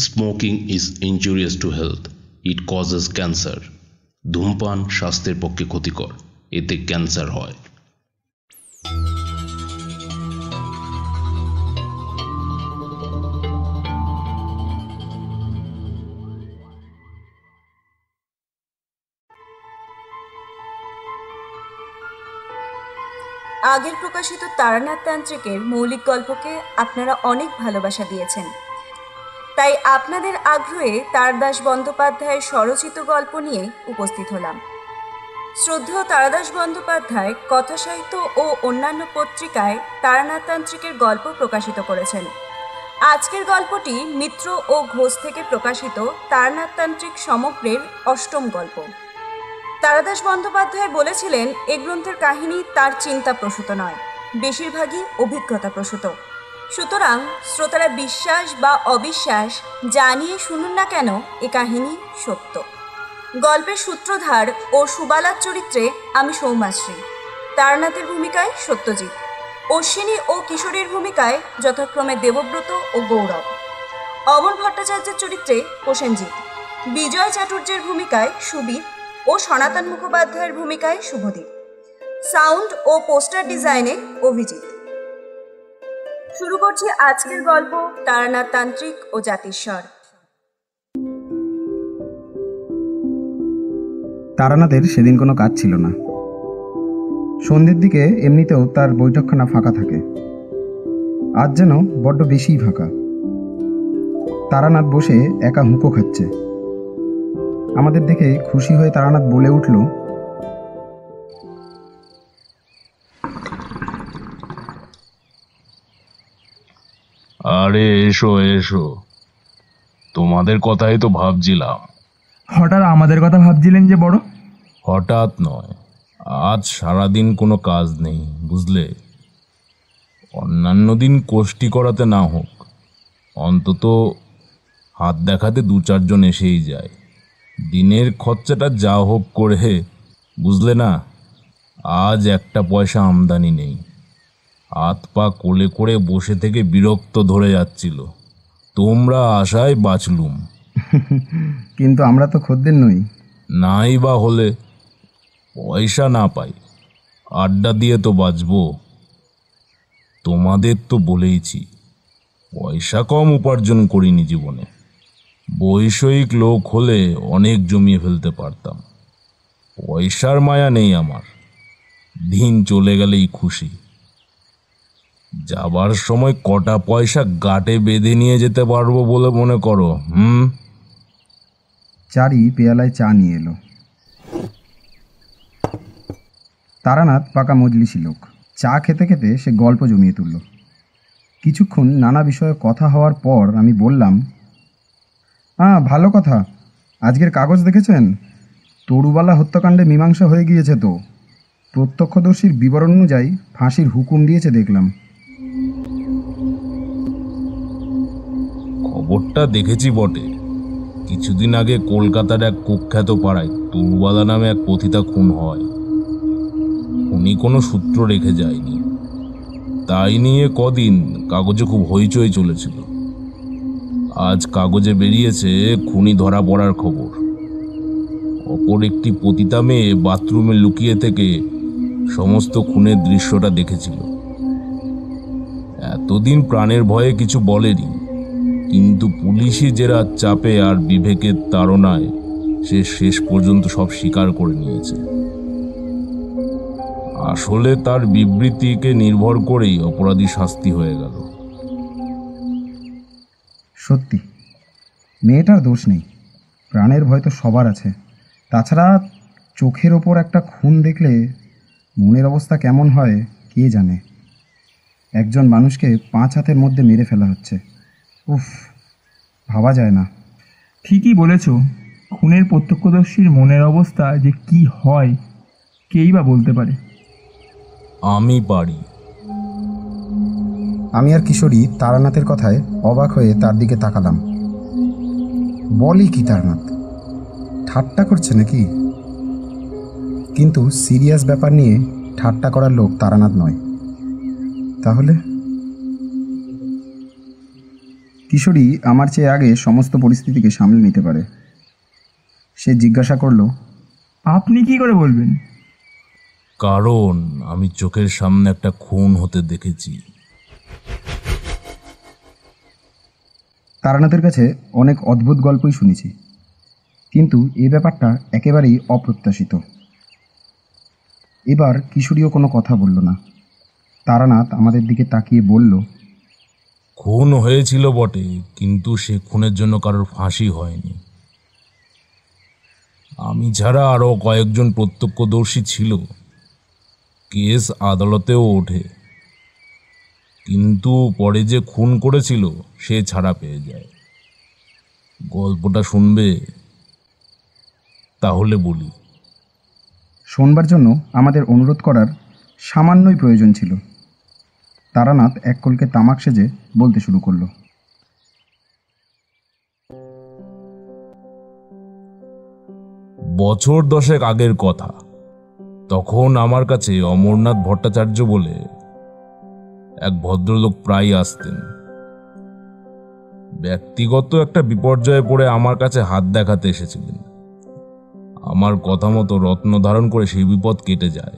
Smoking is injurious to health, it causes cancer. ধূমপান স্বাস্থ্যের পক্ষে ক্ষতিকর, এতে ক্যান্সার হয়। আগের প্রকাশিত তারানাথ তান্ত্রিকের মৌলিক গল্পকে আপনারা অনেক ভালোবাসা দিয়েছেন, তাই আপনাদের আগ্রহে তারাদাস বন্দ্যোপাধ্যায়ের স্বরচিত গল্প নিয়ে উপস্থিত হলাম। শ্রদ্ধেয় তারাদাস বন্দ্যোপাধ্যায় কথাসাহিত্য ও অন্যান্য পত্রিকায় তারানাথ তান্ত্রিকের গল্প প্রকাশিত করেছেন। আজকের গল্পটি মিত্র ও ঘোষ থেকে প্রকাশিত তারানাথ তান্ত্রিক সমগ্রের ৮ম গল্প। তারাদাস বন্দ্যোপাধ্যায় বলেছিলেন, এ গ্রন্থের কাহিনী তার চিন্তা প্রসূত নয়, বেশিরভাগই অভিজ্ঞতা প্রসূত। সুতরাং শ্রোতারা বিশ্বাস বা অবিশ্বাস জানিয়ে শুনুন না কেন, এ কাহিনী সত্য। গল্পের সূত্রধার ও সুবালার চরিত্রে আমি সৌমাশ্রী, তারানাথের ভূমিকায় সত্যজিৎ, অশ্বিনী ও কিশোরীর ভূমিকায় যথাক্রমে দেবব্রত ও গৌরব, অমর ভট্টাচার্যের চরিত্রে প্রসেনজিৎ, বিজয় চাটুর্যের ভূমিকায় সুবীর ও সনাতন মুখোপাধ্যায়ের ভূমিকায় শুভদীপ, সাউন্ড ও পোস্টার ডিজাইনে অভিজিৎ। শুরু করছি আজকের গল্প তারানাথ তান্ত্রিক ও জাতিস্বর। তারানাথের সেদিন কোনো কাজ ছিল না। সন্ধ্যের দিকে এমনিতেও তার বৈঠকখানা ফাঁকা থাকে, আজ যেন বড্ড বেশিই ফাঁকা। তারানাথ বসে একা হুঁকো খাচ্ছে। আমাদের দেখে খুশি হয়ে তারানাথ বলে উঠল, আরে এসো এসো, তোমাদের কথাই তো ভাবছিলাম। হঠাৎ আমাদের কথা ভাবছিলেন যে বড়? হঠাৎ নয়, আজ সারাদিন কোনো কাজ নেই বুঝলে। অন্যান্য দিন কোষ্ঠী করাতে না হোক, অন্তত হাত দেখাতে ২-৪ জন এসেই যায়। দিনের খরচাটা যা হোক করে, বুঝলে না। আজ একটা পয়সা আমদানি নেই, হাত পা কোলে করে বসে থেকে বিরক্ত ধরে যাচ্ছিল। তোমরা আশায় বাঁচলুম। কিন্তু আমরা তো খদ্দের নই। নাই বা হলে, পয়সা না পাই, আড্ডা দিয়ে তো বাঁচবো। তোমাদের তো বলেইছি, পয়সা কম উপার্জন করিনি জীবনে। বৈষয়িক লোক হলে অনেক জমিয়ে ফেলতে পারতাম। পয়সার মায়া নেই আমার, দিন চলে গেলেই খুশি। যাবার সময় কটা পয়সা গাটে বেঁধে নিয়ে যেতে পারবো বলে মনে করো? চারি পেয়ালায় চা নিয়ে এলো। তারানাথ পাকা মজলিসি লোক। চা খেতে খেতে সে গল্প জমিয়ে তুলল। কিছুক্ষণ নানা বিষয়ে কথা হওয়ার পর আমি বললাম, ভালো কথা। আজকের কাগজ দেখেছেন? তরুবালা হত্যাকাণ্ডে মীমাংসা হয়ে গিয়েছে তো। প্রত্যক্ষদর্শীর বিবরণ অনুযায়ী ফাঁসির হুকুম দিয়েছে দেখলাম। খবরটা দেখেছি বটে। কিছুদিন আগে কলকাতার এক কুখ্যাত পাড়ায় তরুবালা নামে এক পতিতা খুন হয়। উনি কোনো সূত্র রেখে যায়নি, তাই নিয়ে কদিন কাগজে খুব হইচই চলেছিল। আজ কাগজে বেরিয়েছে খুনি ধরা পড়ার খবর। অপর একটি পতিতা মেয়ে বাথরুমে লুকিয়ে থেকে সমস্ত খুনের দৃশ্যটা দেখেছিল। এতদিন প্রাণের ভয়ে কিছু বলেনি, কিন্তু পুলিশি জেরার চাপে আর বিবেকের তাড়নায় সে শেষ পর্যন্ত সব স্বীকার করে নিয়েছে। আসলে তার বিবৃতিকে নির্ভর করেই অপরাধী শাস্তি হয়ে গেল। সত্যি, মেয়েটার দোষ নেই। প্রাণের ভয় তো সবার আছে। তাছাড়া চোখের ওপর একটা খুন দেখলে মনের অবস্থা কেমন হয় কে জানে। একজন মানুষকে 5 হাতের মধ্যে মেরে ফেলা হচ্ছে। উফ, ভাবা যায় না। ঠিকই বলেছ। খুনের প্রত্যক্ষদর্শীর মনের অবস্থা যে কি হয় কেই বা বলতে পারে। আমি পারি। আমি আর কিশোরী তারানাথের কথায় অবাক হয়ে তার দিকে তাকালাম। বলি কি তারানাথ, ঠাট্টা করছে নাকি? কিন্তু সিরিয়াস ব্যাপার নিয়ে ঠাট্টা করার লোক তারানাথ নয়। তাহলে কিশোরী আমার চেয়ে আগে সমস্ত পরিস্থিতিকে সামলে নিতে পারে। সে জিজ্ঞাসা করল, আপনি কি করে বলবেন? কারণ আমি চোখের সামনে একটা খুন হতে দেখেছি। তারানাথের কাছে অনেক অদ্ভুত গল্পই শুনেছি, কিন্তু এই ব্যাপারটা একেবারেই অপ্রত্যাশিত। এবার কিশোরীও কোনো কথা বলল না। তারানাথ আমাদের দিকে তাকিয়ে বলল, খুন হয়েছিল বটে, কিন্তু সে খুনের জন্য কারোর ফাঁসি হয়নি। আমি ছাড়া আরও কয়েকজন প্রত্যক্ষদর্শী ছিল। কেস আদালতেও ওঠে, কিন্তু পরে যে খুন করেছিল সে ছাড়া পেয়ে যায়। গল্পটা শুনবে? তাহলে বলি। শোনবার জন্য আমাদের অনুরোধ করার সামান্যই প্রয়োজন ছিল। তারানাথ এক কলকে তামাক সেজে বলতে শুরু করল। বছর 10 আগের কথা। তখন আমার কাছে অমরনাথ ভট্টাচার্য বলে এক ভদ্রলোক প্রায় আসতেন। ব্যক্তিগত একটা বিপর্যয়ে পড়ে আমার কাছে হাত দেখাতে এসেছিলেন। আমার কথা মতো রত্ন ধারণ করে সেই বিপদ কেটে যায়।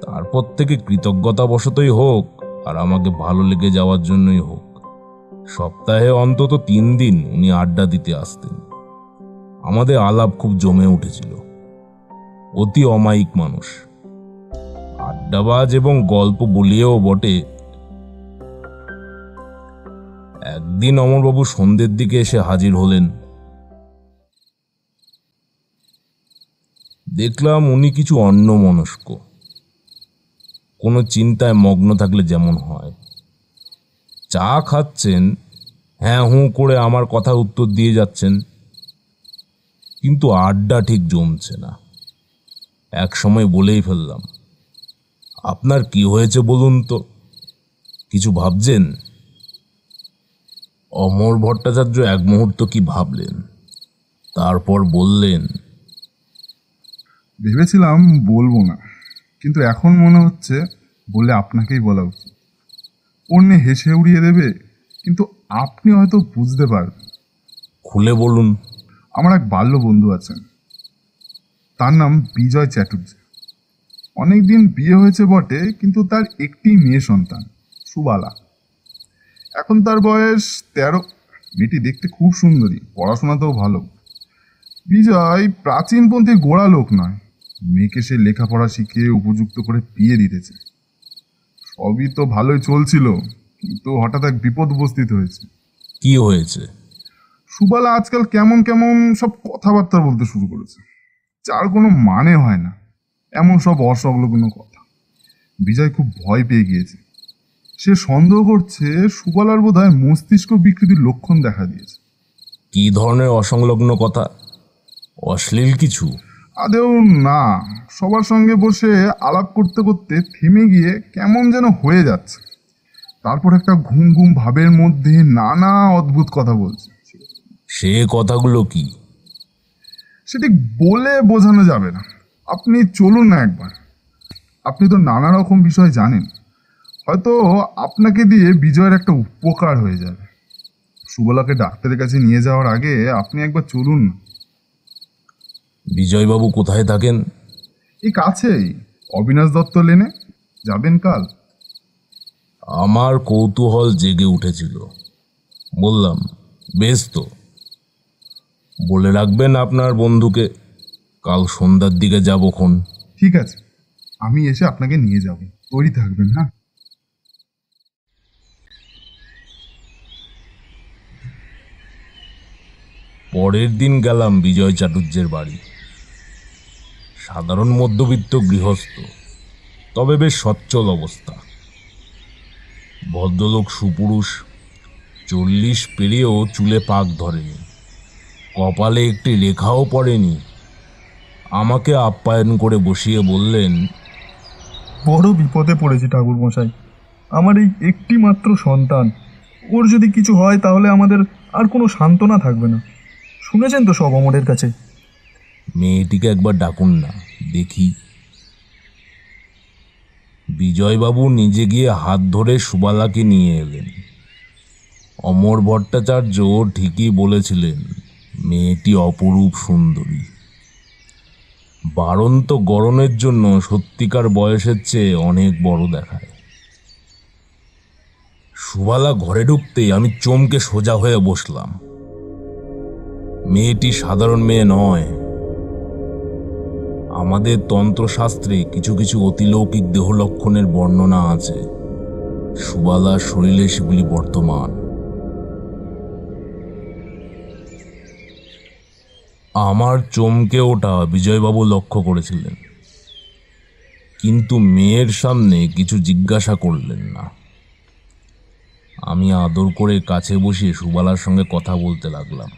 তারপর থেকে কৃতজ্ঞতাবশতই হোক আর আমাকে ভালো লেগে যাওয়ার জন্যই হোক, সপ্তাহে অন্তত 3 দিন উনি আড্ডা দিতে আসতেন। আমাদের আলাপ খুব জমে উঠেছিল। অতি অমায়িক মানুষ, আড্ডাবাজ এবং গল্প বলিয়েও বটে। একদিন অমরবাবু সন্ধ্যের দিকে এসে হাজির হলেন। দেখলাম উনি কিছু অন্যমনস্ক, কোনো চিন্তায় মগ্ন থাকলে যেমন হয়। চা খাচ্ছেন, হ্যাঁ হুঁ করে আমার কথা উত্তর দিয়ে যাচ্ছেন, কিন্তু আড্ডা ঠিক জমছে না। এক সময় বলেই ফেললাম, আপনার কি হয়েছে বলুন তো, কিছু ভাবছেন? অমর ভট্টাচার্য এক মুহূর্ত কি ভাবলেন, তারপর বললেন, ভেবেছিলাম বলবো না, কিন্তু এখন মনে হচ্ছে বলে আপনাকেই বলা উচিত। অন্য হেসে উড়িয়ে দেবে, কিন্তু আপনি হয়তো বুঝতে পারবেন। খুলে বলুন। আমার এক বাল্য বন্ধু আছেন, তার নাম বিজয় চ্যাটার্জি। অনেকদিন বিয়ে হয়েছে বটে, কিন্তু তার একটি মেয়ে সন্তান, সুবালা। এখন তার বয়স 13। মেয়েটি দেখতে খুব সুন্দরী, পড়াশোনাতেও ভালো। বিজয় প্রাচীনপন্থী গোড়া লোক নয়, মেয়েকে সে লেখাপড়া শিখিয়ে উপযুক্ত করে বিয়ে দিতেছে। সবই তো ভালোই চলছিল, কিন্তু হঠাৎ এক বিপদ উপস্থিত হয়েছে। কি হয়েছে? সুবালা আজকাল কেমন কেমন সব কথাবার্তা বলতে শুরু করেছে, যার কোনো মানে হয় না, এমন সব অসংলগ্ন কথা। বিজয় খুব ভয় পেয়ে গিয়েছে। সে সন্দেহ করছে সুবালার বোধহয় মস্তিষ্ক বিকৃতির লক্ষণ দেখা দিয়েছে। কি ধরনের অসংলগ্ন কথা? অশ্লীল কিছু? আদেও না, সবার সঙ্গে বসে আলাপ করতে করতে থেমে গিয়ে কেমন যেন হয়ে যাচ্ছে। তারপর একটা ঘুম ঘুম ভাবের মধ্যে নানা অদ্ভুত কথা বলছে। সে কথাগুলো কি? সেটি বলে বোঝানো যাবে না। আপনি চলুন না একবার, আপনি তো নানা রকম বিষয় জানেন, হয়তো আপনাকে দিয়ে বিজয়ের একটা উপকার হয়ে যাবে। সুবলাকে ডাক্তারের কাছে নিয়ে যাওয়ার আগে আপনি একবার চলুন না। বিজয়বাবু কোথায় থাকেন? এই কাছেই, অবিনাশ দত্ত লেনে। যাবেন কাল? আমার কৌতূহল জেগে উঠেছিল। বললাম, বেশ তো, বলে রাখবেন আপনার বন্ধুকে, কাল সন্ধ্যার দিকে যাবক্ষণ। ঠিক আছে, আমি এসে আপনাকে নিয়ে যাব, তৈরি থাকবেন। হ্যাঁ। পরের দিন গেলাম বিজয় চাটুর্যের বাড়ি। সাধারণ মধ্যবিত্ত গৃহস্থ, তবে বেশ সচ্ছল অবস্থা। ভদ্রলোক সুপুরুষ, 40 পেরিয়েও চুলে পাক ধরেনি, কপালে একটি রেখাও পড়েনি। আমাকে আপ্যায়ন করে বসিয়ে বললেন, বড় বিপদে পড়েছি ঠাকুর মশাই। আমার এই একটি মাত্র সন্তান, ওর যদি কিছু হয় তাহলে আমাদের আর কোনো সান্ত্বনা থাকবে না। শুনেছেন তো সব অমরের কাছে। মেয়েটিকে একবার ডাকুন না দেখি। বিজয়বাবু নিজে গিয়ে হাত ধরে সুবালাকে নিয়ে এলেন। অমর ভট্টাচার্য ঠিকই বলেছিলেন, মেয়েটি অপরূপ সুন্দরী। বাড়ন্ত গড়নের জন্য সত্যিকার বয়সের চেয়ে অনেক বড় দেখায়। সুবালা ঘরে ঢুকতেই আমি চমকে সোজা হয়ে বসলাম। মেয়েটি সাধারণ মেয়ে নয়। আমাদের তন্ত্রশাস্ত্রে কিছু কিছু অতিলৌকিক দেহ লক্ষণের বর্ণনা আছে। সুবালার শরীরে সেগুলি বর্তমান। আমার চমকে ওটা বিজয়বাবু লক্ষ্য করেছিলেন, কিন্তু মেয়ের সামনে কিছু জিজ্ঞাসা করলেন না। আমি আদর করে কাছে বসিয়ে সুবালার সঙ্গে কথা বলতে লাগলাম।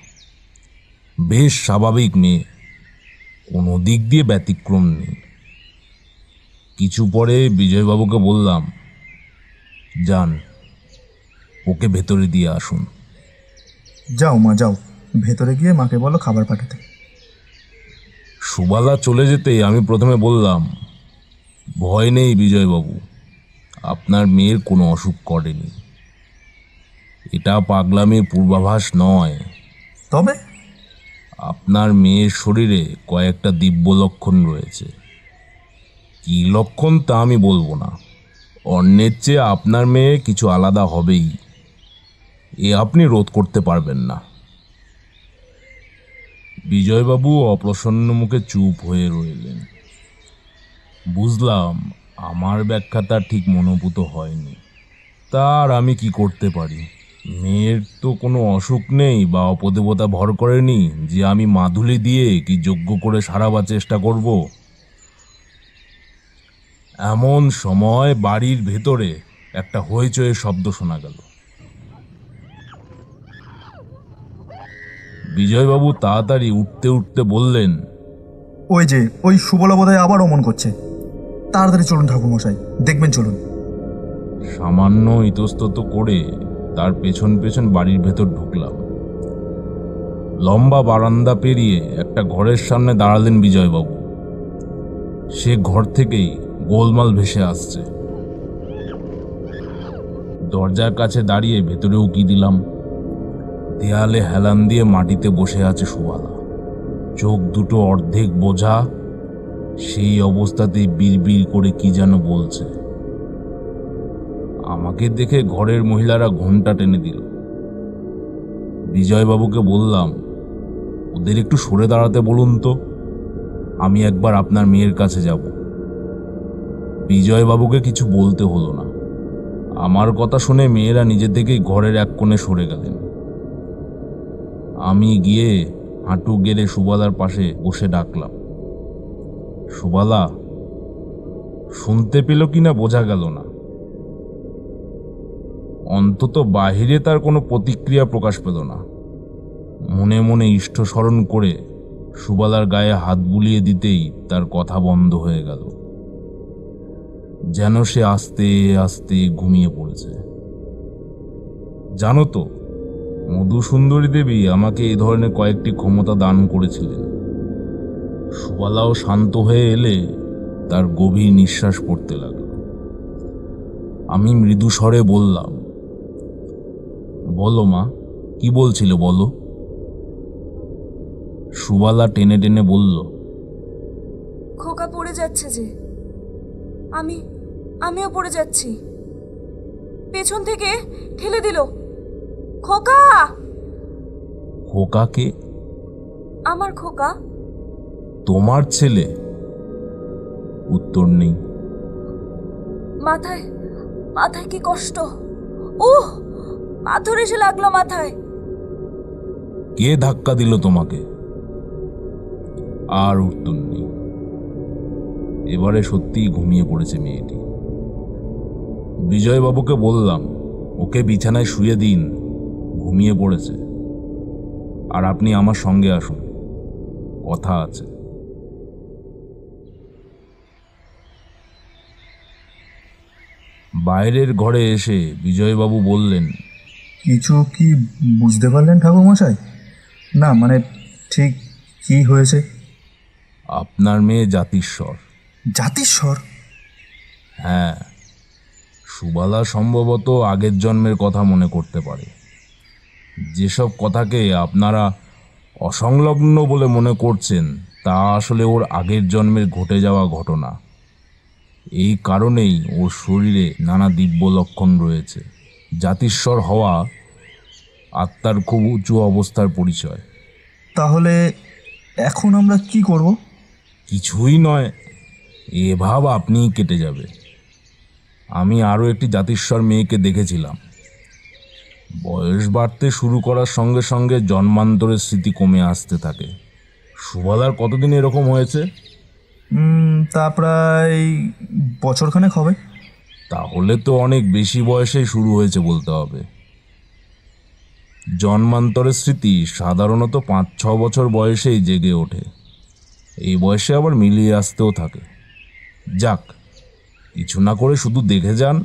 বেশ স্বাভাবিক মেয়ে, কোনো দিক দিয়ে ব্যতিক্রম নেই। কিছু পরে বিজয়বাবুকে বললাম, যান, ওকে ভেতরে দিয়ে আসুন। যাও মা, যাও, ভেতরে গিয়ে মাকে বলো খাবার পাঠাতে। সুবালা চলে যেতেই আমি প্রথমে বললাম, ভয় নেই বিজয়বাবু, আপনার মেয়ের কোনো অসুখ করেনি। এটা পাগলামির পূর্বাভাস নয়। তবে আপনার মেয়ের শরীরে কয়েকটা দিব্য লক্ষণ রয়েছে। কী লক্ষণ তা আমি বলবো না, অন্যের চেয়ে আপনার মেয়ে কিছু আলাদা হবেই, এ আপনি রোধ করতে পারবেন না। বিজয়বাবু অপ্রসন্ন মুখে চুপ হয়ে রইলেন। বুঝলাম আমার ব্যাখ্যা তার ঠিক মনোভূত হয়নি। তার আমি কি করতে পারি? মেয়ের তো কোনো অসুখ নেই বা অপদেবতা ভর করেনি যে আমি মাদুলি দিয়ে কি যজ্ঞ করে সারাবার চেষ্টা করব। এমন সময় বাড়ির ভেতরে একটা হইচয়ে শব্দ শোনা গেল। বিজয়বাবু তাড়াতাড়ি উঠতে উঠতে বললেন, ওই যে ওই সুবলা বোধহয় আবার অমন করছে। তাড়াতাড়ি চলুন ঠাকুরমশাই, দেখবেন, চলুন। সামান্য ইতস্তত করে তার পেছন পেছন বাড়ির ভেতর ঢুকলাম। লম্বা বারান্দা পেরিয়ে একটা ঘরের সামনে দাঁড়ালেন বিজয়বাবু। সে ঘর থেকেই গোলমাল ভেসে আসছে। দরজার কাছে দাঁড়িয়ে ভেতরে উকি দিলাম। দেয়ালে হেলান দিয়ে মাটিতে বসে আছে সুবালা, চোখ দুটো অর্ধেক বোঝা। সেই অবস্থাতেই বিড়বিড় করে কি যেন বলছে। আমাকে দেখে ঘরের মহিলারা ঘোমটা টেনে দিল। বিজয়বাবুকে বললাম, ওদের একটু সরে দাঁড়াতে বলুন তো, আমি একবার আপনার মেয়ের কাছে যাব। বিজয়বাবুকে কিছু বলতে হলো না। আমার কথা শুনে মেয়েরা নিজে থেকেই ঘরের এক কোণে সরে গেলেন। আমি গিয়ে হাঁটু গেড়ে সুবালার পাশে বসে ডাকলাম, সুবালা। শুনতে পেল কিনা বোঝা গেল না। অন্তত বাহিরে তার কোনো প্রতিক্রিয়া প্রকাশ পেল না। মনে মনে ইষ্ট স্মরণ করে সুবালার গায়ে হাত বুলিয়ে দিতেই তার কথা বন্ধ হয়ে গেল, যেন সে আস্তে আস্তে ঘুমিয়ে পড়েছে। জানো তো, মধুসুন্দরী দেবী আমাকে এই ধরনের কয়েকটি ক্ষমতা দান করেছিলেন। সুবালাও শান্ত হয়ে এলে তার গভীর নিঃশ্বাস পড়তে লাগল। আমি মৃদু স্বরে বললাম, বলো মা, কি বলছিল বলো। সুবালা টেনে টেনে বলল, খোকা পড়ে যাচ্ছে যে, আমিও পড়ে যাচ্ছি। পেছন থেকে ঠেলে দিল। খোকা! খোকাকে? আমার খোকা। তোমার ছেলে? উত্তর নেই। মাথায় মাথায় কি কষ্ট! পাথর এসে লাগলো মাথায়। কে ধাক্কা দিল তোমাকে? আর উত্তর নেই। এবারে সত্যিই ঘুমিয়ে পড়েছে মেয়েটি। বিজয়বাবুকে বললাম, ওকে বিছানায় শুয়ে দিন, ঘুমিয়ে পড়েছে। আর আপনি আমার সঙ্গে আসুন, কথা আছে। বাইরের ঘরে এসে বিজয়বাবু বললেন, কিছু কি বুঝতে পারলেন ঠাকুরমশাই? না, মানে ঠিক কি হয়েছে? আপনার মেয়ে জাতিস্বর। জাতিস্বর? হ্যাঁ, সুবালা সম্ভবত আগের জন্মের কথা মনে করতে পারে। যেসব কথাকে আপনারা অসংলগ্ন বলে মনে করছেন তা আসলে ওর আগের জন্মের ঘটে যাওয়া ঘটনা। এই কারণেই ওর শরীরে নানা দিব্য লক্ষণ রয়েছে। জাতিস্বর হওয়া আত্মার খুব উঁচু অবস্থার পরিচয়। তাহলে এখন আমরা কি করব? কিছুই নয়, এ ভাব আপনিই কেটে যাবে। আমি আরও একটি জাতিস্বর মেয়েকে দেখেছিলাম। বয়স বাড়তে শুরু করার সঙ্গে সঙ্গে জন্মান্তরের স্মৃতি কমে আসতে থাকে। সুবালার কতদিন এরকম হয়েছে? তা প্রায় বছরখানেক হবে। তাহলে তো অনেক বেশি বয়সেই শুরু হয়েছে বলতে হবে। জন্মান্তরের স্মৃতি সাধারণত 5-6 বছর বয়সেই জেগে ওঠে। এই বয়সে আবার মিলিয়ে আসতেও থাকে। যাক, কিছু না করে শুধু দেখে যান,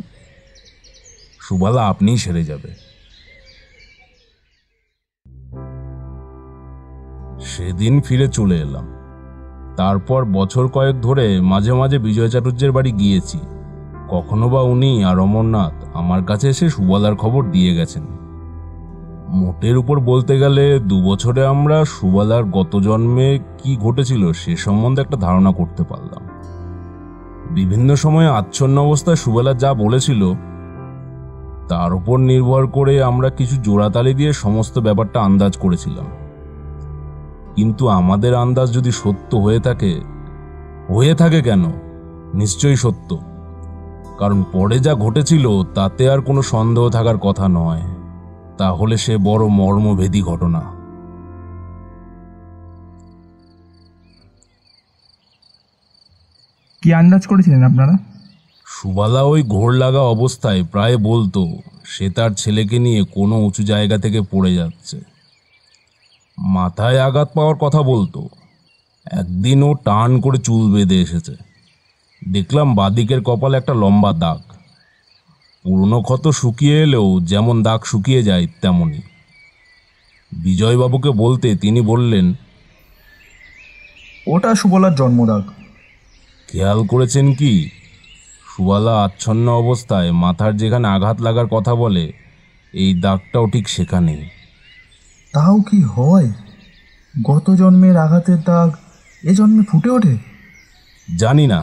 সুবালা আপনিই সেরে যাবে। সেদিন ফিরে চলে এলাম। তারপর বছর কয়েক ধরে মাঝে মাঝে বিজয় চাটুর্যের বাড়ি গিয়েছি। কখনো বা উনি আর অমরনাথ আমার কাছে এসে সুবালার খবর দিয়ে গেছেন। মোটের উপর বলতে গেলে 2 বছরে আমরা সুবালার গত জন্মে কি ঘটেছিল সে সম্বন্ধে একটা ধারণা করতে পারলাম। বিভিন্ন সময়ে আচ্ছন্ন অবস্থায় সুবালা যা বলেছিল তার উপর নির্ভর করে আমরা কিছু জোড়াতালি দিয়ে সমস্ত ব্যাপারটা আন্দাজ করেছিলাম। কিন্তু আমাদের আন্দাজ যদি সত্য হয়ে থাকে কেন? নিশ্চয়ই সত্য, কারণ পরে যা ঘটেছিল তাতে আর কোনো সন্দেহ থাকার কথা নয়। তাহলে সে বড় মর্মভেদী ঘটনা। কি আন্দাজ করেছিলেন আপনারা? সুবালা ওই ঘোর লাগা অবস্থায় প্রায় বলতো সে তার ছেলেকে নিয়ে কোনো উঁচু জায়গা থেকে পড়ে যাচ্ছে। মাথায় আঘাত পাওয়ার কথা বলতো। একদিন ও টান করে চুল বেঁধে এসেছে। দেখলাম বাদিকের কপালে একটা লম্বা দাগ। পুরনো ক্ষত শুকিয়ে এলেও যেমন দাগ শুকিয়ে যায় তেমনই। বিজয়বাবুকে বলতে তিনি বললেন, ওটা সুবলার জন্মদাগ। খেয়াল করেছেন কি, সুবালা আচ্ছন্ন অবস্থায় মাথার যেখানে আঘাত লাগার কথা বলে এই দাগটাও ঠিক সেখানেই। তাও কি হয়? গত জন্মের আঘাতের দাগ এ জন্মে ফুটে ওঠে? জানি না,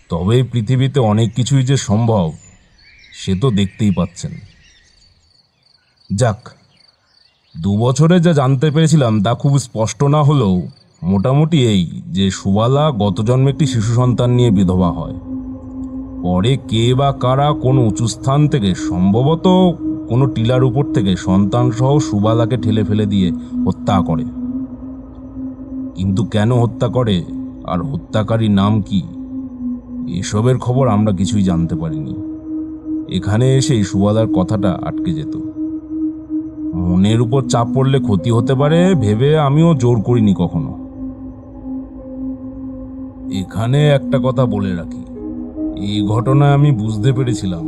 তবে পৃথিবীতে অনেক কিছুই যে সম্ভব সে তো দেখতেই পাচ্ছেন। যাক, 2 বছরে যা জানতে পেরেছিলাম তা খুব স্পষ্ট না হলেও মোটামুটি এই যে সুবালা গত জন্মে একটি শিশু সন্তান নিয়ে বিধবা হয়। পরে কে বা কারা কোনো উঁচু স্থান থেকে, সম্ভবত কোনো টিলার উপর থেকে সন্তান সহ সুবালাকে ঠেলে ফেলে দিয়ে হত্যা করে। কিন্তু কেন হত্যা করে আর হত্যাকারীর নাম কি, এসবের খবর আমরা কিছুই জানতে পারিনি। এখানে এসেই সুবালার কথাটা আটকে যেত। মনের উপর চাপ পড়লে ক্ষতি হতে পারে ভেবে আমিও জোর করিনি কখনো। এখানে একটা কথা বলে রাখি, এই ঘটনায় আমি বুঝতে পেরেছিলাম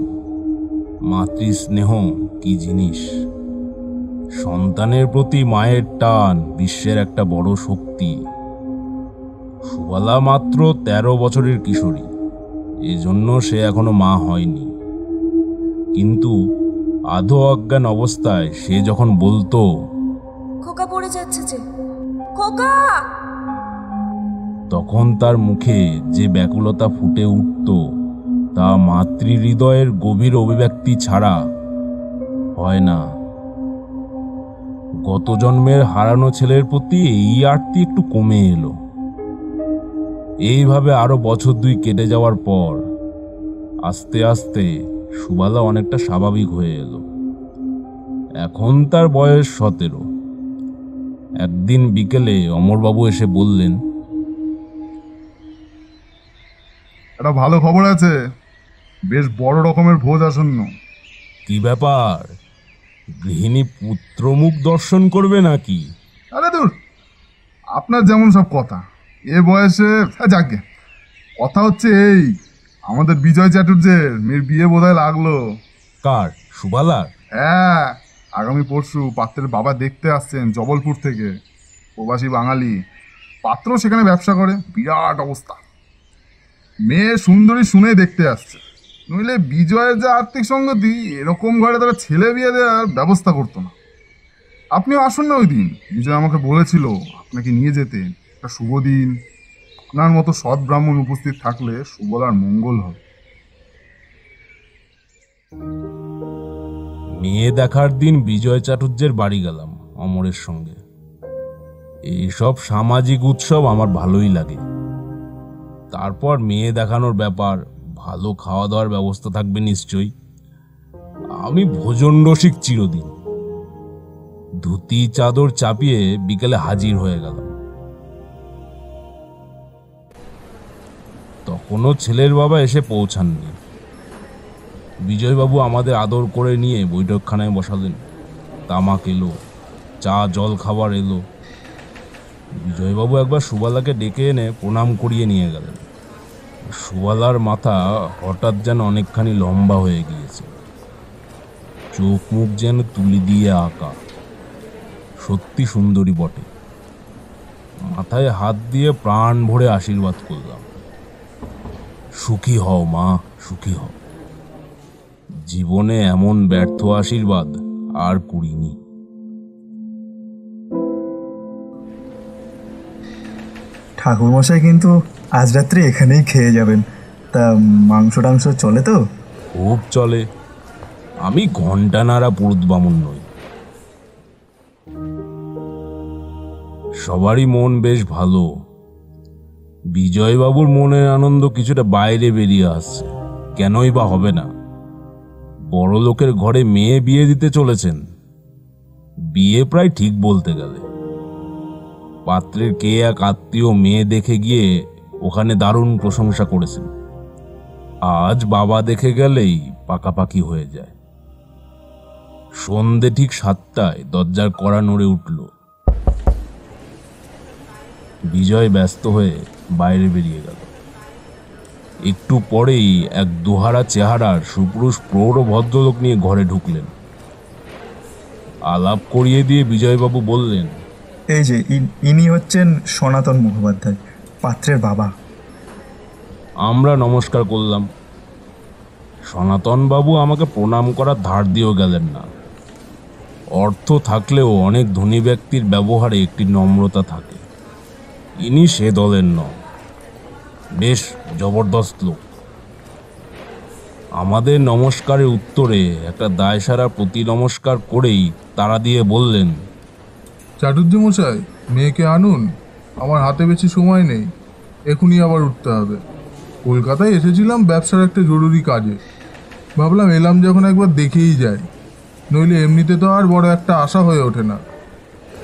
মাতৃস্নেহ কি জিনিস। সন্তানের প্রতি মায়ের টান বিশ্বের একটা বড় শক্তি। সুবালা মাত্র 13 বছরের কিশোরী, এজন্য সে এখনো মা হয়নি। কিন্তু আধো অজ্ঞান অবস্থায় সে যখন বলতো, খোকা পড়ে যাচ্ছে যে, খোকা, তখন তার মুখে যে ব্যাকুলতা ফুটে উঠত তা মাতৃহৃদয়ের গভীর অভিব্যক্তি ছাড়া হয় না। গত জন্মের হারানো ছেলের প্রতি এই আরতি একটু কমে এলো। এইভাবে আরো বছর 2 কেটে যাওয়ার পর আস্তে আস্তে সুবালা অনেকটা স্বাভাবিক হয়ে এলো। এখন তার বয়স 17। একদিন বিকেলে অমরবাবু এসে বললেন, একটা ভালো খবর আছে, বেশ বড় রকমের ভোজ আসন্ন। কি ব্যাপার, গৃহিণী পুত্রমুখ দর্শন করবে নাকি? আরে দূর, আপনার যেমন সব কথা এ বয়সে। যাকে কথা হচ্ছে এই, আমাদের বিজয় চাটুর্যের মেয়ের বিয়ে বোধহয় লাগলো। কার? সুবালার? হ্যাঁ, আগামী পরশু পাত্রের বাবা দেখতে আসছেন জবলপুর থেকে। প্রবাসী বাঙালি, পাত্র সেখানে ব্যবসা করে। বিরাট অবস্থা। মেয়ে সুন্দরী শুনে দেখতে আসছে, নইলে বিজয়ের যে আর্থিক সঙ্গতি এরকম ঘরে তারা ছেলে বিয়ে দেওয়ার ব্যবস্থা করতো না। আপনিও আসুন না ওই দিন। বিজয় আমাকে বলেছিল আপনাকে নিয়ে যেতে। একটা শুভ দিন, আপনার মতো সৎ ব্রাহ্মণ উপস্থিত থাকলে সুবলার মঙ্গল হবে। মেয়ে দেখার দিন বিজয় চাটুর্যের বাড়ি গেলাম অমরের সঙ্গে। এইসব সামাজিক উৎসব আমার ভালোই লাগে। তারপর মেয়ে দেখানোর ব্যাপার, ভালো খাওয়া দাওয়ার ব্যবস্থা থাকবে নিশ্চয়ই। আমি ভোজন রসিক চিরদিন। ধুতি চাদর চাপিয়ে বিকেলে হাজির হয়ে গেল। তখনও ছেলের বাবা এসে পৌঁছাননি। বিজয়বাবু আমাদের আদর করে নিয়ে বৈঠকখানায় বসালেন। তামাক এলো, চা জল খাবার এলো। বিজয়বাবু একবার সুবালাকে ডেকে এনে প্রণাম করিয়ে নিয়ে গেলেন। সুবালার মাথা হঠাৎ যেন অনেকখানি লম্বা হয়ে গিয়েছে, চোখ মুখ যেন তুলি দিয়ে আঁকা। সত্যি সুন্দরী বটে। মাথায় হাত দিয়ে প্রাণ ভরে আশীর্বাদ করলাম। সুখী হও মা, সুখী হও। জীবনে এমন ব্যর্থ আশীর্বাদ আর করিনি। ঠাকুরমশাই কিন্তু আজ রাত্রে এখানেই খেয়ে যাবেন। তা মাংস টাংস চলে তো? খুব চলে। আমি ঘন্টা নাড়া পুরুত বামুন নই। সবারই মন বেশ ভালো। বিজয়বাবুর মনের আনন্দ কিছুটা বাইরে বেরিয়ে আসছে। কেনই বা হবে না? বড় লোকের ঘরে মেয়ে বিয়ে দিতে চলেছেন। বিয়ে প্রায় ঠিক বলতে গেলে। পাত্রের কে এক আত্মীয় মেয়ে দেখে গিয়ে ওখানে দারুণ প্রশংসা করেছেন। আজ বাবা দেখে গেলেই পাকাপাকি হয়ে যায়। সন্ধে ঠিক 7টায় দরজার কড়া নড়ে উঠল। বিজয় ব্যস্ত হয়ে বাইরে বেরিয়ে গেল। একটু পরেই এক দোহারা চেহারার সুপুরুষ প্রৌঢ় ভদ্রলোক নিয়ে ঘরে ঢুকলেন। আলাপ করিয়ে দিয়ে বিজয়বাবু বললেন, এই যে ইনি হচ্ছেন সনাতন মুখোপাধ্যায়, পাত্রের বাবা। আমরা নমস্কার করলাম। সনাতন বাবু আমাকে প্রণাম করার ধার দিয়েও গেলেন না। অর্থ থাকলেও অনেক ধনী ব্যক্তির ব্যবহারে একটি নম্রতা থাকে। ইনি সে দলের নন। বেশ জবরদস্ত লোক। আমাদের নমস্কারের উত্তরে একটা দায়সারা প্রতি নমস্কার করেই তারা দিয়ে বললেন, চাটুর্য মশাই, মেয়েকে আনুন। আমার হাতে বেশি সময় নেই, এখনই আবার উঠতে হবে। কলকাতায় এসেছিলাম ব্যবসার একটা জরুরি কাজে। ভাবলাম এলাম যখন একবার দেখেই যাই, নইলে এমনিতে তো আর বড় একটা আশা হয়ে ওঠে না।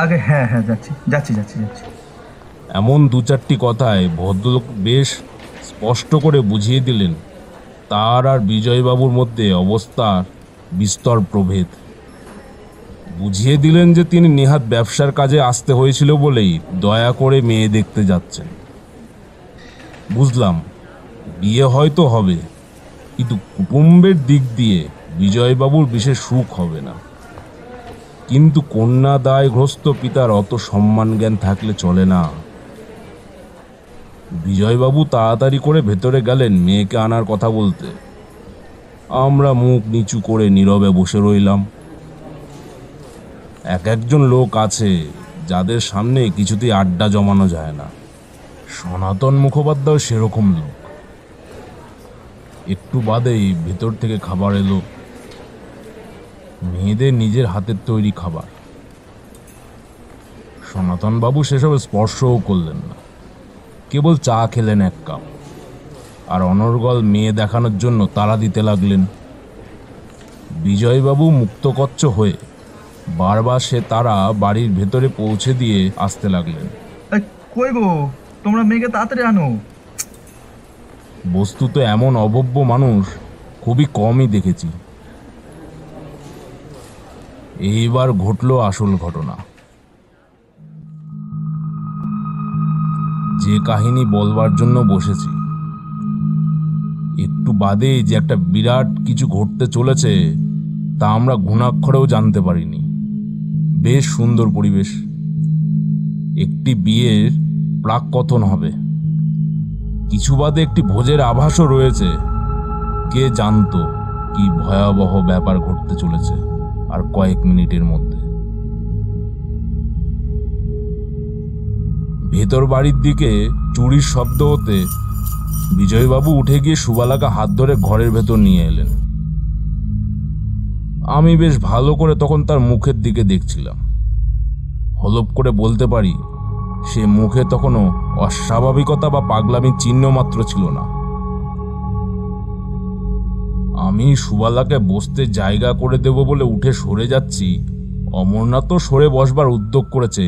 আগে হ্যাঁ হ্যাঁ যাচ্ছি যাচ্ছি যাচ্ছি যাচ্ছি। এমন দু চারটি কথায় ভদ্রলোক বেশ স্পষ্ট করে বুঝিয়ে দিলেন তার আর বিজয়বাবুর মধ্যে অবস্থার বিস্তর প্রভেদ। বুঝিয়ে দিলেন যে তিনি নেহাত ব্যবসার কাজে আসতে হয়েছিল বলেই দয়া করে মেয়ে দেখতে যাচ্ছেন। বুঝলাম, বিয়ে হয়তো হবে, কিন্তু কুটুম্বের দিক দিয়ে বিজয়বাবুর বিশেষ সুখ হবে না। কিন্তু কন্যা দায়গ্রস্ত পিতার অত সম্মান জ্ঞান থাকলে চলে না। বিজয়বাবু তাড়াতাড়ি করে ভেতরে গেলেন মেয়েকে আনার কথা বলতে। আমরা মুখ নিচু করে নীরবে বসে রইলাম। একজন লোক আছে যাদের সামনে কিছুতেই আড্ডা জমানো যায় না। সনাতন মুখোপাধ্যায় সেরকম লোক। একটু বাদেই ভেতর থেকে খাবার এলো। মেয়েদের নিজের হাতের তৈরি খাবার। সনাতন বাবু সেসব স্পর্শও করলেন না, কেবল চা খেলেন এক কাপ, আর অনর্গল মেয়ে দেখানোর জন্য তাড়া দিতে লাগলেন। বিজয়বাবু মুক্তকচ্ছ হয়ে বারবার সে তারা বাড়ির ভেতরে পৌঁছে দিয়ে আসতে লাগলেন। কই গো, তোমরা মেয়েকে তাড়াতাড়ি আনো। বস্তুত এমন অভব্য মানুষ খুবই কমই দেখেছি। এইবার ঘটল আসল ঘটনা। যে কাহিনী বলবার জন্য বসেছি, একটু বাদেই যে একটা বিরাট কিছু ঘটতে চলেছে তা আমরা ঘুণাক্ষরেও জানতে পারিনি। বেশ সুন্দর পরিবেশ। একটি বিয়ের প্রাককথন হবে। কিছু বাদে একটি ভোজের আভাসও রয়েছে। কে জানতো কি ভয়াবহ ব্যাপার ঘটতে চলেছে আর কয়েক মিনিটের মধ্যে। ভেতর বাড়ির দিকে চুরির শব্দ হতে বিজয়বাবু উঠে গিয়ে সুবালাকে হাত ধরে ঘরের ভেতর নিয়ে এলেন। আমি বেশ ভালো করে তখন তার মুখের দিকে দেখছিলাম। হলপ করে বলতে পারি সে মুখে তখনও অস্বাভাবিকতা বা পাগলামির চিহ্ন মাত্র ছিল না। আমি সুবালাকে বসতে জায়গা করে দেব বলে উঠে সরে যাচ্ছি, অমরনাথও সরে বসবার উদ্যোগ করেছে।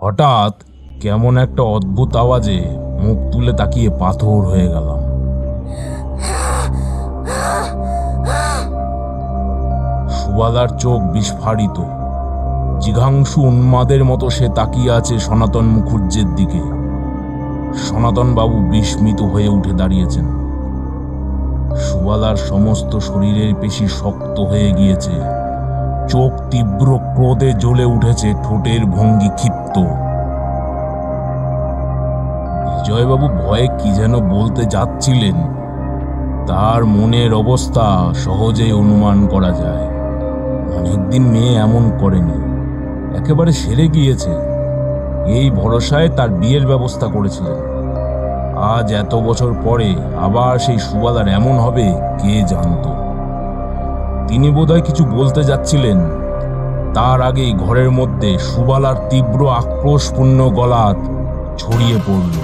হঠাৎ কেমন একটা অদ্ভুত আওয়াজে মুখ তুলে তাকিয়ে পাথর হয়ে গেলাম। সুবালার চোখ বিস্ফারিত, জিঘাংশু উন্মাদের মতো সে তাকিয়ে আছে সনাতন মুখুজ্জের দিকে। সনাতন বাবু বিস্মিত হয়ে উঠে দাঁড়িয়েছেন। সুবালার সমস্ত শরীরের পেশি শক্ত হয়ে গিয়েছে, চোখ তীব্র ক্রোধে জ্বলে উঠেছে, ঠোঁটের ভঙ্গি ক্ষিপ্ত। বিজয়বাবু ভয়ে কি যেন বলতে যাচ্ছিলেন, তার মনের অবস্থা সহজেই অনুমান করা যায়। অনেকদিন মেয়ে এমন করেনি, একেবারে সেরে গিয়েছে। এই ভরসায় তার বিয়ের ব্যবস্থা করেছিলেন। আজ এত বছর পরে আবার সেই সুবালার এমন হবে কে জানত। তিনি বোধহয় কিছু বলতে যাচ্ছিলেন, তার আগেই ঘরের মধ্যে সুবালার তীব্র আক্রোশপূর্ণ গলাত ছড়িয়ে পড়ল।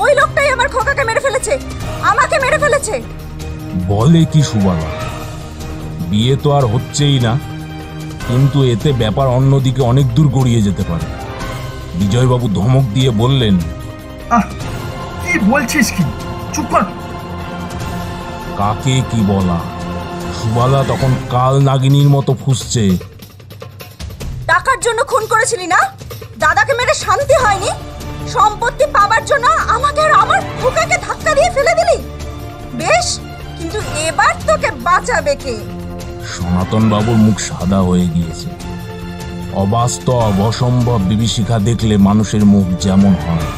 ওই লোকটাই আমার খোকাকে মেরে ফেলেছে, আমাকে মেরে ফেলেছে। বলে কি সুবালা? বিয়ে তো আর হচ্ছেই না, কিন্তু এতে ব্যাপার অন্যদিকে অনেক দূর গড়িয়ে যেতে পারে। বিজয়বাবু ধমক দিয়ে বললেন, কি বলছিস? কি চুপ কর। কাকে কি বলা? সুবালা তখন কাল নাগিনীর মতো ফুঁসছে। টাকার জন্য খুন করেছিলি না? দাদাকে মেরে শান্তি হয়নি? সম্পত্তি পাবার জন্য আমাকে আর আমার খোকাকে ধাক্কা দিয়ে ফেলে দিলি? বেশ, কিন্তু এবার তোকে বাঁচাবে কে? সনাতন বাবুর মুখ সাদা হয়ে গিয়েছে। অবাস্তব অসম্ভব বিভীষিকা দেখলে মানুষের মুখ যেমন হয়।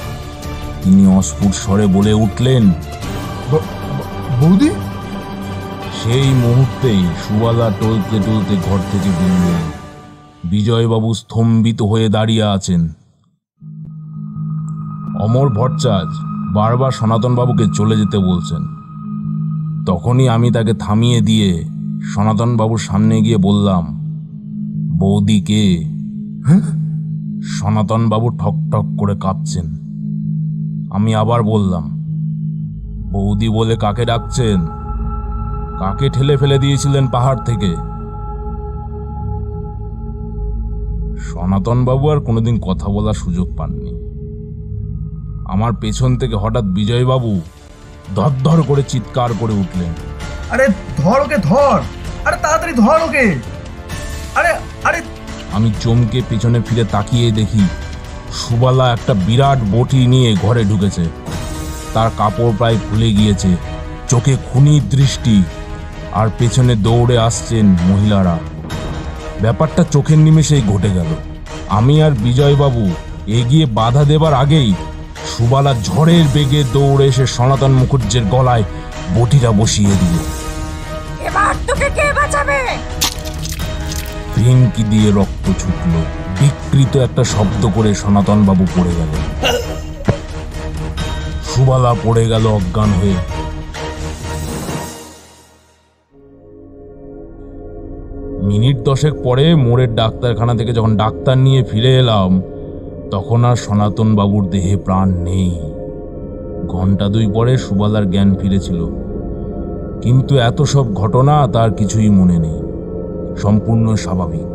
তিনি অস্ফুট স্বরে বলে উঠলেন, বৌদি? সেই মুহূর্তেই সুবালা টলতে টলতে ঘর থেকে বেরোলেন। বিজয়বাবু স্তম্ভিত হয়ে দাঁড়িয়ে আছেন। অমর ভট্টাচার্য বারবার সনাতন বাবুকে চলে যেতে বলছেন। তখনই আমি তাকে থামিয়ে দিয়ে সনাতন বাবুর সামনে গিয়ে বললাম, বৌদি কে? সনাতন বাবু ঠক ঠক করে কাঁপছেন। আমি আবার বললাম, বৌদি বলে কাকে ডাকছেন? কাকে ঠেলে ফেলে দিয়েছিলেন পাহাড় থেকে? সনাতন বাবু আর কোনোদিন কথা বলার সুযোগ পাননি। আমার পেছন থেকে হঠাৎ বিজয়বাবু ধর করে চিৎকার করে উঠলেন, আরে ধর ওকে, ধর! আরে তাড়াতাড়ি ধর ওকে! আরে আরে! আমি চমকে পিছনে ফিরে তাকিয়ে দেখি সুবালা একটা বিরাট বটি নিয়ে ঘরে ঢুকেছে। তার কাপড় প্রায় খুলে গিয়েছে, চোখে খুনি দৃষ্টি, আর পেছনে দৌড়ে আসছেন মহিলারা। ব্যাপারটা চোখের নিমেষেই ঘটে গেল। আমি আর বিজয়বাবু এগিয়ে বাধা দেবার আগেই সুবালা ঝড়ের বেগে দৌড়ে এসে সনাতন মুখুজ্জের গলায় বটিটা বসিয়ে দিল। এবার তোকে কে বাঁচাবে? ভেঙ্কি দিয়ে রক্ত ছুটল। বিকৃত একটা শব্দ করে সনাতন বাবু পড়ে গেল। সুবালা পড়ে গেল অজ্ঞান হয়ে। মিনিট 10 পরে মোড়ের ডাক্তারখানা থেকে যখন ডাক্তার নিয়ে ফিরে এলাম, তখন আর সনাতন বাবুর দেহে প্রাণ নেই। ঘন্টা 2 পরে সুবালার জ্ঞান ফিরেছিল, কিন্তু এত সব ঘটনা তার কিছুই মনে নেই। সম্পূর্ণ স্বাভাবিক।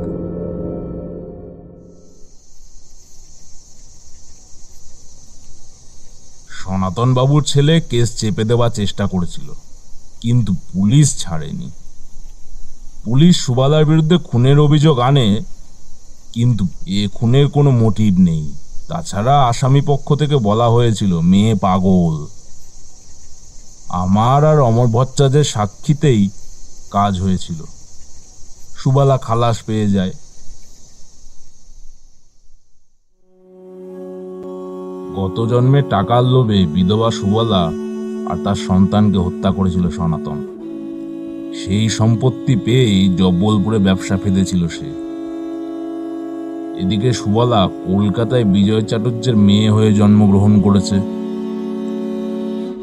সনাতন বাবুর ছেলে কেস চেপে দেওয়ার চেষ্টা করেছিল, কিন্তু পুলিশ ছাড়েনি। পুলিশ সুবালার বিরুদ্ধে খুনের অভিযোগ আনে, কিন্তু এ খুনের কোনো মোটিভ নেই। তাছাড়া আসামি পক্ষ থেকে বলা হয়েছিল মেয়ে পাগল। আমার আর অমর ভট্টাচার্যের সাক্ষীতেই কাজ হয়েছিল। সুবালা খালাস পেয়ে যায়। গত জন্মে টাকার লোভে বিধবা সুবালা আর তার সন্তানকে হত্যা করেছিল সনাতন। সেই সম্পত্তি পেয়েই জব্বলপুরে ব্যবসা ফেলেছিল সে। এদিকে সুবলা কলকাতায় বিজয় চাটুর্যের মেয়ে হয়ে জন্মগ্রহণ করেছে।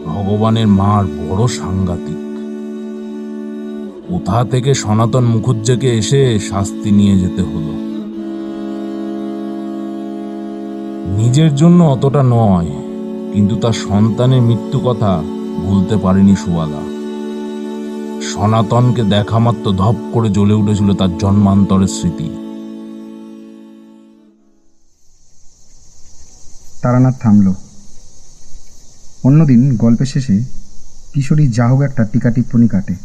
ভগবানের মার বড় সাংঘাতিক। কোথা থেকে সনাতন মুখুজ্জেকে এসে শাস্তি নিয়ে যেতে হলো। নিজের জন্য অতটা নয়, কিন্তু তার সন্তানের মৃত্যু কথা ভুলতে পারেনি সুবলা। সনাতনকে দেখা মাত্র ধপ করে জ্বলে উঠেছিল তার জন্মান্তরের স্মৃতি। তারানাথ থামল। অন্যদিন গল্পের শেষে কিশোরী যা হোক একটা টিকা টিপ্পণী কাটে,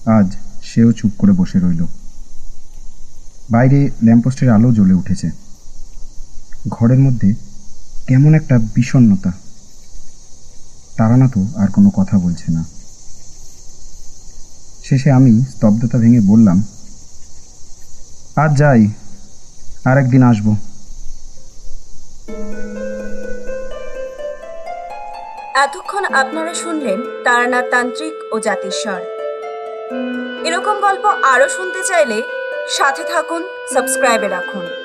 আজ সেও চুপ করে বসে রইল। বাইরে ল্যাম্পপোস্টের আলো জ্বলে উঠেছে। ঘরের মধ্যে কেমন একটা বিষণ্ণতা। তারানাথও আর কোনো কথা বলছে না। শেষে আমি স্তব্ধতা ভেঙে বললাম, আজ যাই, আর একদিন আসবো। এতক্ষণ আপনারা শুনলেন তারানাথ তান্ত্রিক ও জাতিস্বর। এরকম গল্প আরও শুনতে চাইলে সাথে থাকুন, সাবস্ক্রাইবে রাখুন।